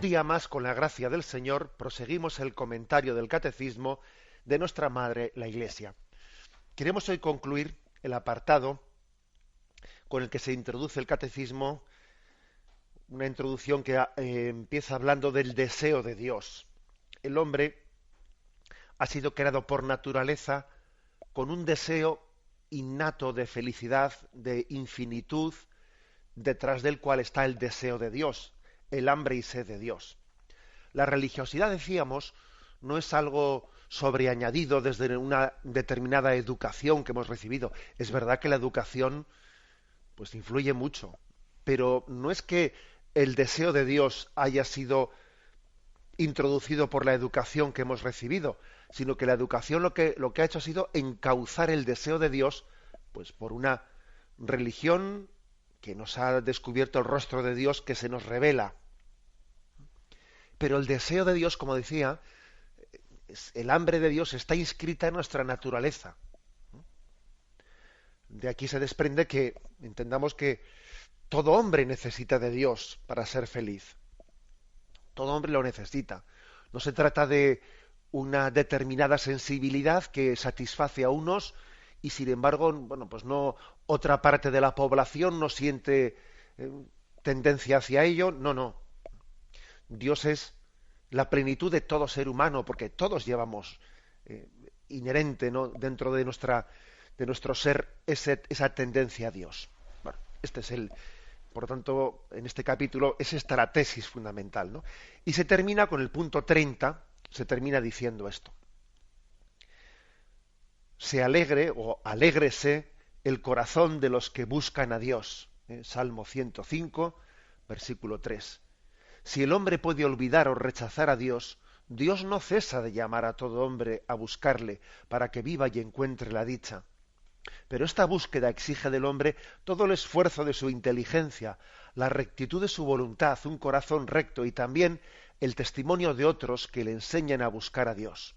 día más, con la gracia del Señor, proseguimos el comentario del Catecismo de nuestra Madre, la Iglesia. Queremos hoy concluir el apartado con el que se introduce el Catecismo, una introducción que empieza hablando del deseo de Dios. El hombre ha sido creado por naturaleza con un deseo innato de felicidad, de infinitud, detrás del cual está el deseo de Dios, el hambre y sed de Dios. La religiosidad, decíamos, no es algo sobreañadido desde una determinada educación que hemos recibido. Es verdad que la educación pues influye mucho, pero no es que el deseo de Dios haya sido introducido por la educación que hemos recibido, sino que la educación lo que ha hecho ha sido encauzar el deseo de Dios pues por una religión que nos ha descubierto el rostro de Dios, que se nos revela. Pero el deseo de Dios, como decía, el hambre de Dios está inscrita en nuestra naturaleza. De aquí se desprende que entendamos que todo hombre necesita de Dios para ser feliz. Todo hombre lo necesita. No se trata de una determinada sensibilidad que satisface a unos y sin embargo, bueno, pues no, otra parte de la población no siente tendencia hacia ello. No, no. Dios es la plenitud de todo ser humano, porque todos llevamos inherente, ¿no?, dentro de nuestro ser esa tendencia a Dios. Bueno, por lo tanto, en este capítulo es esta la tesis fundamental, ¿no? Y se termina con el punto 30, se termina diciendo esto: se alegre o alégrese el corazón de los que buscan a Dios. Salmo 105, versículo 3. Si el hombre puede olvidar o rechazar a Dios, Dios no cesa de llamar a todo hombre a buscarle para que viva y encuentre la dicha. Pero esta búsqueda exige del hombre todo el esfuerzo de su inteligencia, la rectitud de su voluntad, un corazón recto y también el testimonio de otros que le enseñan a buscar a Dios.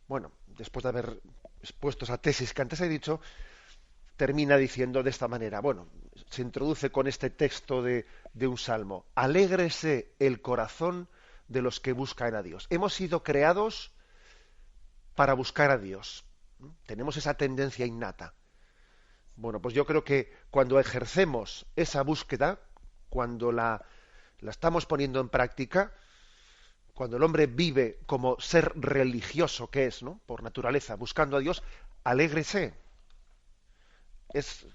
Bueno, después de haber expuesto esa tesis que antes he dicho, termina diciendo de esta manera. Bueno, se introduce con este texto de un salmo: alégrese el corazón de los que buscan a Dios. Hemos sido creados para buscar a Dios. Tenemos esa tendencia innata. Bueno, pues yo creo que cuando ejercemos esa búsqueda, cuando la estamos poniendo en práctica, cuando el hombre vive como ser religioso que es, ¿no?, por naturaleza, buscando a Dios, alégrese,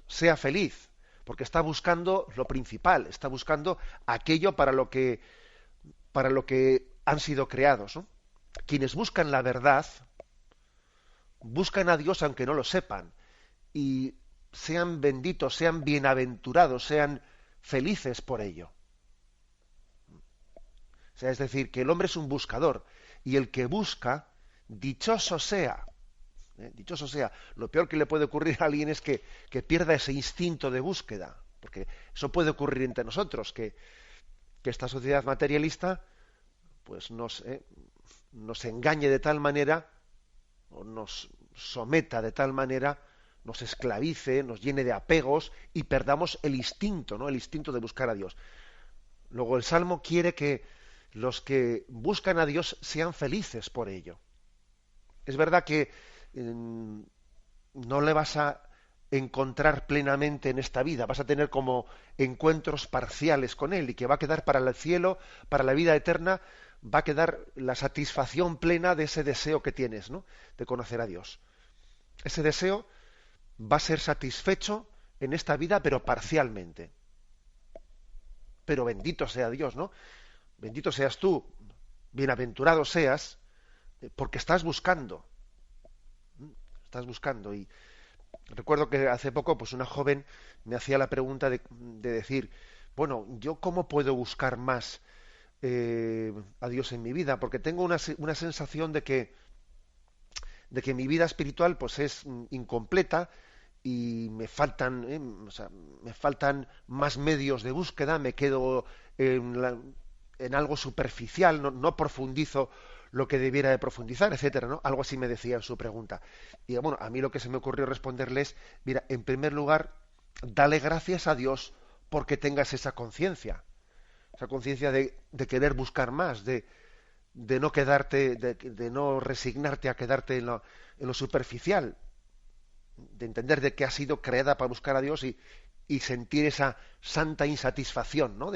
sea feliz, porque está buscando lo principal, está buscando aquello para lo que han sido creados, ¿no? Quienes buscan la verdad buscan a Dios aunque no lo sepan, y sean benditos, sean bienaventurados, sean felices por ello. O sea, es decir, que el hombre es un buscador, y el que busca, dichoso sea. Dichoso sea. Lo peor que le puede ocurrir a alguien es que pierda ese instinto de búsqueda, porque eso puede ocurrir entre nosotros, que esta sociedad materialista pues nos engañe de tal manera, o nos someta de tal manera, nos esclavice, nos llene de apegos y perdamos el instinto, ¿no?, el instinto de buscar a Dios. Luego el Salmo quiere que los que buscan a Dios sean felices por ello. Es verdad que no le vas a encontrar plenamente en esta vida, vas a tener como encuentros parciales con Él, y que va a quedar para el cielo, para la vida eterna, va a quedar la satisfacción plena de ese deseo que tienes, ¿no?, de conocer a Dios. Ese deseo va a ser satisfecho en esta vida, pero parcialmente. Pero bendito sea Dios, ¿no? Bendito seas tú, bienaventurado seas, porque estás buscando. Estás buscando. Y recuerdo que hace poco pues una joven me hacía la pregunta de decir, bueno, ¿yo cómo puedo buscar más a Dios en mi vida? Porque tengo una sensación de que mi vida espiritual pues es incompleta, y me faltan más medios de búsqueda, me quedo en algo superficial, no profundizo lo que debiera de profundizar, etcétera, ¿no? Algo así me decía en su pregunta. Y bueno, a mí lo que se me ocurrió responderle es: mira, en primer lugar, dale gracias a Dios porque tengas esa conciencia. esa conciencia de querer buscar más, de no quedarte, de no resignarte a quedarte en lo superficial, de entender de que has sido creada para buscar a Dios y sentir esa santa insatisfacción, ¿no?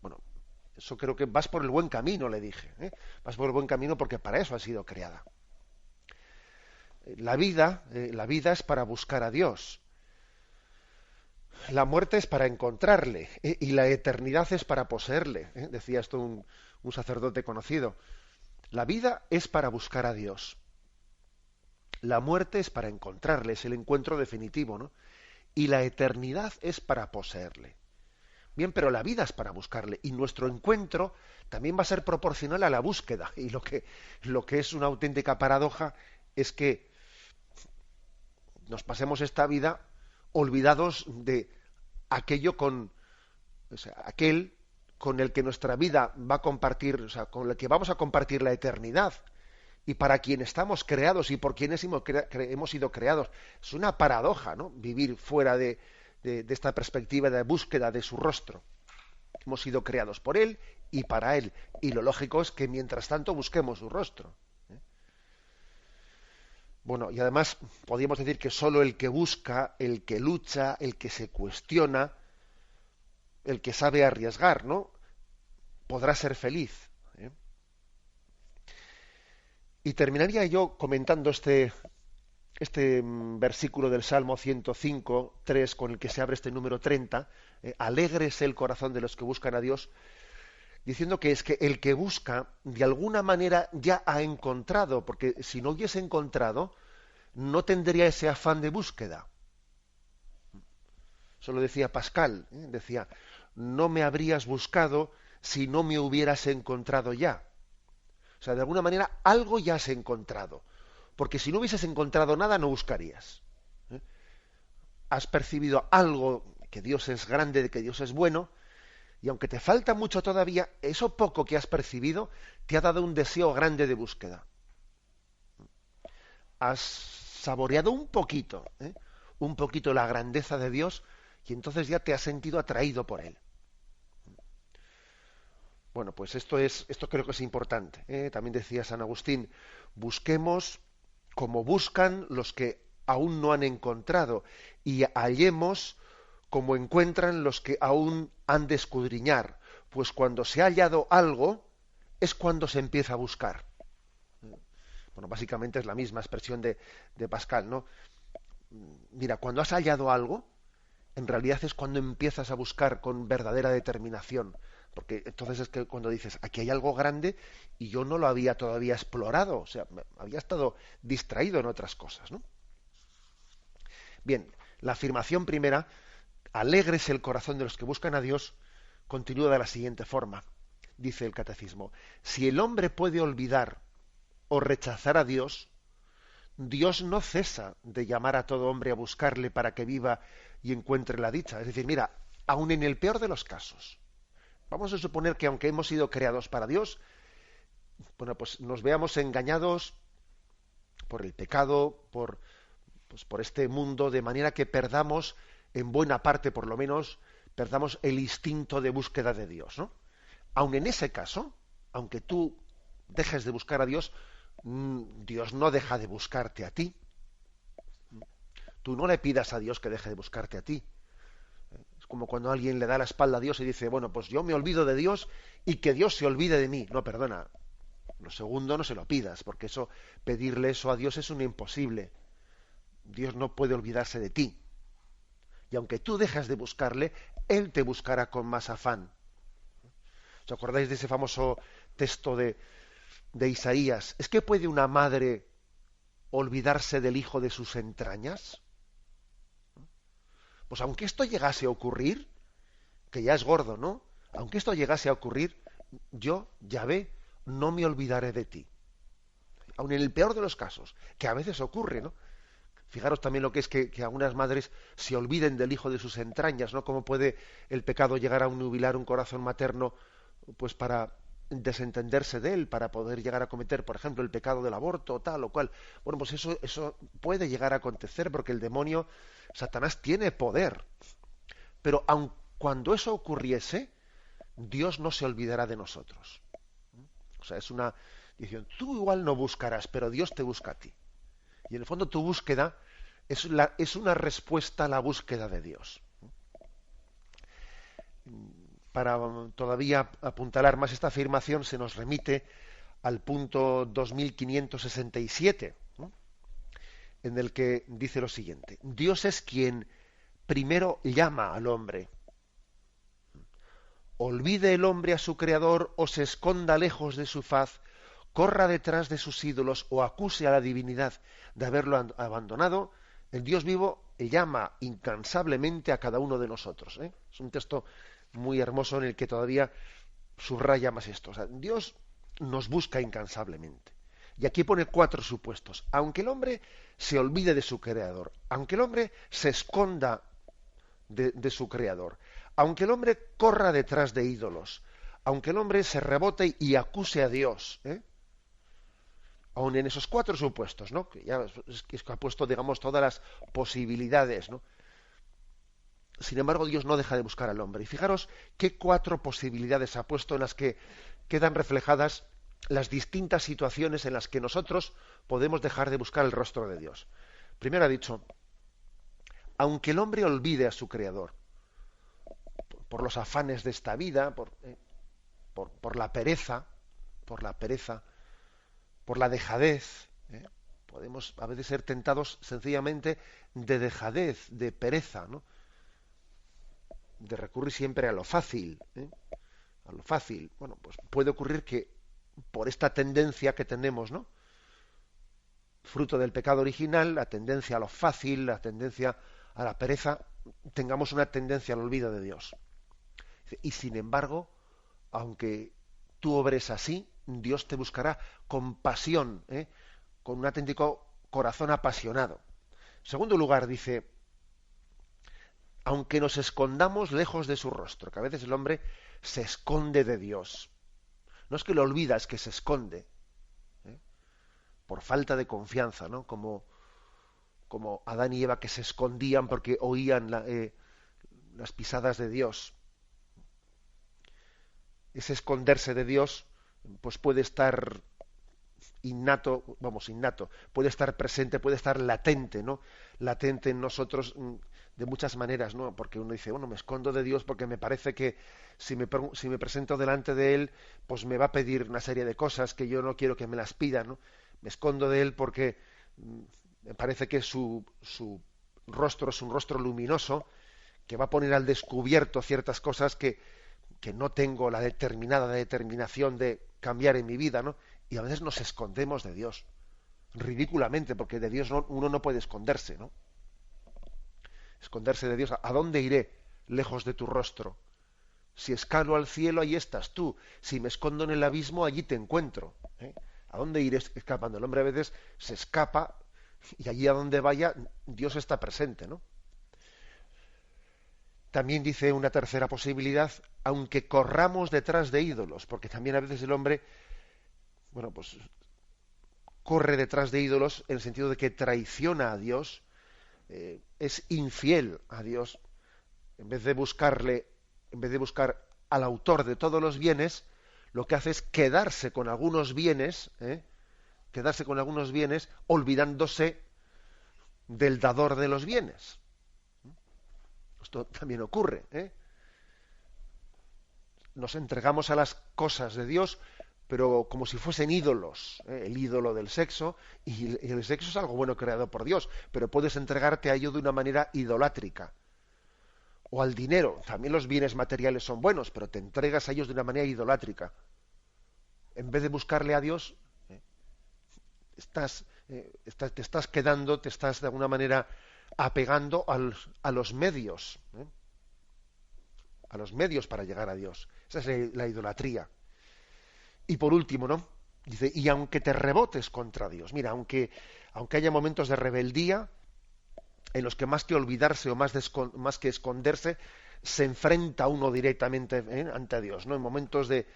Bueno, eso creo que vas por el buen camino, le dije, ¿eh? Vas por el buen camino porque para eso has sido creada. La vida es para buscar a Dios. La muerte es para encontrarle, y la eternidad es para poseerle, ¿eh? Decía esto un sacerdote conocido. La vida es para buscar a Dios. La muerte es para encontrarle, es el encuentro definitivo, ¿no? Y la eternidad es para poseerle. Bien, pero la vida es para buscarle y nuestro encuentro también va a ser proporcional a la búsqueda. Y lo que es una auténtica paradoja es que nos pasemos esta vida olvidados de aquello o sea, aquel con el que nuestra vida va a compartir, o sea, con el que vamos a compartir la eternidad y para quien estamos creados y por quienes hemos sido creados. Es una paradoja, ¿no? Vivir fuera de esta perspectiva de búsqueda de su rostro. Hemos sido creados por Él y para Él. Y lo lógico es que mientras tanto busquemos su rostro. Bueno, y además podríamos decir que solo el que busca, el que lucha, el que se cuestiona, el que sabe arriesgar, ¿no? Podrá ser feliz. Y terminaría yo comentando este versículo del Salmo 105, 3, con el que se abre este número 30, alegres el corazón de los que buscan a Dios, diciendo que es que el que busca, de alguna manera ya ha encontrado, porque si no hubiese encontrado, no tendría ese afán de búsqueda. Eso lo decía Pascal, decía, no me habrías buscado si no me hubieras encontrado ya. O sea, de alguna manera algo ya has encontrado. Porque si no hubieses encontrado nada, no buscarías. Has percibido algo, que Dios es grande, de que Dios es bueno, y aunque te falta mucho todavía, eso poco que has percibido te ha dado un deseo grande de búsqueda. Has saboreado un poquito la grandeza de Dios, y entonces ya te has sentido atraído por Él. Bueno, pues esto creo que es importante, ¿eh? También decía San Agustín, busquemos como buscan los que aún no han encontrado, y hallemos como encuentran los que aún han de escudriñar, pues cuando se ha hallado algo es cuando se empieza a buscar. Bueno, básicamente es la misma expresión de Pascal, ¿no? Mira, cuando has hallado algo, en realidad es cuando empiezas a buscar con verdadera determinación, porque entonces es que cuando dices, aquí hay algo grande y yo no lo había todavía explorado, o sea, había estado distraído en otras cosas, ¿no? Bien, la afirmación primera, alegres el corazón de los que buscan a Dios, continúa de la siguiente forma. Dice el catecismo, si el hombre puede olvidar o rechazar a Dios, Dios no cesa de llamar a todo hombre a buscarle para que viva y encuentre la dicha. Es decir, mira, aun en el peor de los casos, vamos a suponer que aunque hemos sido creados para Dios, bueno, pues nos veamos engañados por el pecado, por este mundo, de manera que perdamos, en buena parte por lo menos, perdamos el instinto de búsqueda de Dios, ¿no? Aun en ese caso, aunque tú dejes de buscar a Dios, Dios no deja de buscarte a ti. Tú no le pidas a Dios que deje de buscarte a ti. Es como cuando alguien le da la espalda a Dios y dice, bueno, pues yo me olvido de Dios y que Dios se olvide de mí. No, perdona. Lo segundo no se lo pidas, porque pedirle eso a Dios es un imposible. Dios no puede olvidarse de ti. Y aunque tú dejas de buscarle, Él te buscará con más afán. ¿Os acordáis de ese famoso texto de Isaías? ¿Es que puede una madre olvidarse del hijo de sus entrañas? Pues aunque esto llegase a ocurrir, que ya es gordo, ¿no? Aunque esto llegase a ocurrir, yo, Yahvé, no me olvidaré de ti. Aun en el peor de los casos, que a veces ocurre, ¿no? Fijaros también lo que es que algunas madres se olviden del hijo de sus entrañas, ¿no? Cómo puede el pecado llegar a nubilar un corazón materno, pues para desentenderse de él, para poder llegar a cometer, por ejemplo, el pecado del aborto, tal o cual. Bueno, pues eso puede llegar a acontecer porque el demonio, Satanás, tiene poder. Pero aun cuando eso ocurriese, Dios no se olvidará de nosotros. O sea, es una diciendo, tú igual no buscarás, pero Dios te busca a ti. Y en el fondo tu búsqueda es una respuesta a la búsqueda de Dios. Para todavía apuntalar más esta afirmación, se nos remite al punto 2567, ¿no? En el que dice lo siguiente: Dios es quien primero llama al hombre. Olvide el hombre a su creador o se esconda lejos de su faz, corra detrás de sus ídolos o acuse a la divinidad de haberlo abandonado, el Dios vivo llama incansablemente a cada uno de nosotros. Es un texto muy hermoso en el que todavía subraya más esto. O sea, Dios nos busca incansablemente. Y aquí pone 4 supuestos. Aunque el hombre se olvide de su creador, aunque el hombre se esconda de su creador, aunque el hombre corra detrás de ídolos, aunque el hombre se rebote y acuse a Dios, aun en esos 4 supuestos, ¿no? Que ya es que ha puesto, digamos, todas las posibilidades, ¿no? Sin embargo, Dios no deja de buscar al hombre. Y fijaros qué 4 posibilidades ha puesto en las que quedan reflejadas las distintas situaciones en las que nosotros podemos dejar de buscar el rostro de Dios. Primero ha dicho, aunque el hombre olvide a su Creador, por los afanes de esta vida, por la pereza, por la dejadez, podemos a veces ser tentados sencillamente de dejadez, de pereza, ¿no? De recurrir siempre a lo fácil, a lo fácil. Bueno, pues puede ocurrir que por esta tendencia que tenemos, ¿no? Fruto del pecado original, la tendencia a lo fácil, la tendencia a la pereza, tengamos una tendencia al olvido de Dios. Y sin embargo, aunque tú obres así, Dios te buscará con pasión, con un auténtico corazón apasionado. En segundo lugar, dice, aunque nos escondamos lejos de su rostro, que a veces el hombre se esconde de Dios. No es que lo olvida, es que se esconde, por falta de confianza, ¿no? Como Adán y Eva, que se escondían porque oían las pisadas de Dios. Ese esconderse de Dios, pues puede estar innato, puede estar presente, puede estar latente, ¿no? Latente en nosotros de muchas maneras, ¿no? Porque uno dice, bueno, me escondo de Dios porque me parece que si me presento delante de Él, pues me va a pedir una serie de cosas que yo no quiero que me las pida, ¿no? Me escondo de Él porque me parece que su rostro es un rostro luminoso, que va a poner al descubierto ciertas cosas que no tengo la determinación de cambiar en mi vida, ¿no? Y a veces nos escondemos de Dios, ridículamente, porque de Dios uno no puede esconderse, ¿no? Esconderse de Dios. ¿A dónde iré lejos de tu rostro? Si escalo al cielo, allí estás tú. Si me escondo en el abismo, allí te encuentro. ¿A dónde iré escapando? El hombre a veces se escapa y allí a donde vaya, Dios está presente, ¿no? También dice una tercera posibilidad, aunque corramos detrás de ídolos, porque también a veces el hombre, bueno, pues corre detrás de ídolos en el sentido de que traiciona a Dios, es infiel a Dios, en vez de buscar al autor de todos los bienes, lo que hace es quedarse con algunos bienes, olvidándose del dador de los bienes. Esto también ocurre, Nos entregamos a las cosas de Dios, pero como si fuesen ídolos, el ídolo del sexo, y el sexo es algo bueno creado por Dios, pero puedes entregarte a ello de una manera idolátrica. O al dinero, también los bienes materiales son buenos, pero te entregas a ellos de una manera idolátrica. En vez de buscarle a Dios, te estás quedando, te estás de alguna manera apegando a los medios, a los medios para llegar a Dios. Esa es la idolatría. Y por último, ¿no? Dice, y aunque te rebotes contra Dios, mira, aunque haya momentos de rebeldía en los que más que olvidarse o más que esconderse, se enfrenta uno directamente ante Dios, ¿no? En momentos de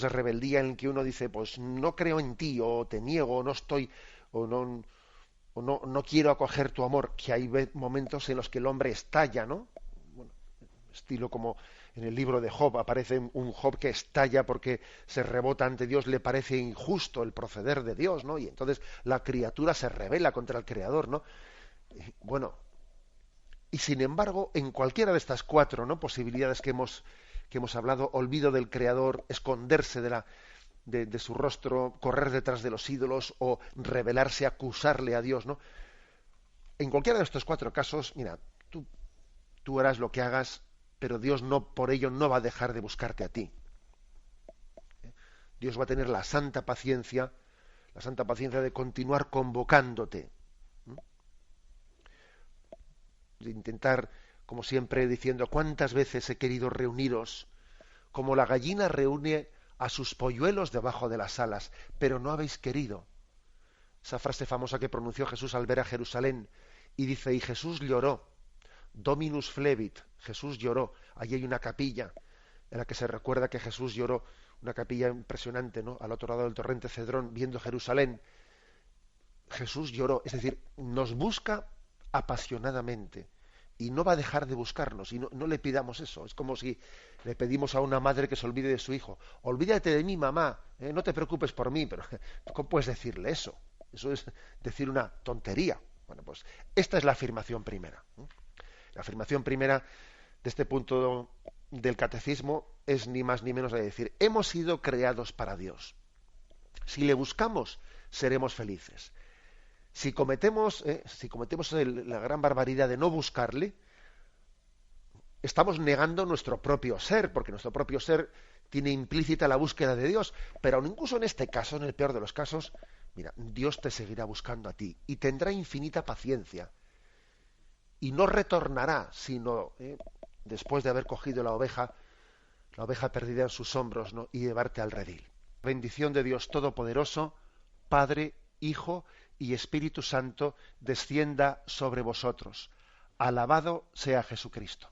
rebeldía en el que uno dice, pues no creo en ti, o te niego, o no estoy, o no quiero acoger tu amor, que hay momentos en los que el hombre estalla, ¿no? Bueno, estilo como en el libro de Job aparece un Job que estalla porque se rebota ante Dios, le parece injusto el proceder de Dios, ¿no? Y entonces la criatura se rebela contra el Creador, ¿no? Bueno, y sin embargo, en cualquiera de estas cuatro, ¿no?, posibilidades que hemos hablado, olvido del Creador, esconderse de su rostro, correr detrás de los ídolos o rebelarse, acusarle a Dios, ¿no? En cualquiera de estos cuatro casos, mira, tú harás lo que hagas, pero Dios no por ello no va a dejar de buscarte a ti. Dios va a tener la santa paciencia de continuar convocándote. De intentar, como siempre, diciendo cuántas veces he querido reuniros, como la gallina reúne a sus polluelos debajo de las alas, pero no habéis querido. Esa frase famosa que pronunció Jesús al ver a Jerusalén, y dice, y Jesús lloró, Dominus flebit, Jesús lloró. Allí hay una capilla en la que se recuerda que Jesús lloró, una capilla impresionante, ¿no?, al otro lado del torrente Cedrón, viendo Jerusalén. Jesús lloró, es decir, nos busca apasionadamente y no va a dejar de buscarnos, y no le pidamos eso. Es como si le pedimos a una madre que se olvide de su hijo. Olvídate de mí, mamá, no te preocupes por mí, pero ¿cómo puedes decirle eso? Eso es decir una tontería. Bueno, pues esta es la afirmación primera. La afirmación primera de este punto del catecismo es ni más ni menos de decir, hemos sido creados para Dios. Si le buscamos, seremos felices. Si cometemos la gran barbaridad de no buscarle, estamos negando nuestro propio ser, porque nuestro propio ser tiene implícita la búsqueda de Dios. Pero aun incluso en este caso, en el peor de los casos, mira, Dios te seguirá buscando a ti y tendrá infinita paciencia. Y no retornará, sino después de haber cogido la oveja perdida en sus hombros, ¿no?, y llevarte al redil. Bendición de Dios Todopoderoso, Padre, Hijo y Espíritu Santo, descienda sobre vosotros. Alabado sea Jesucristo.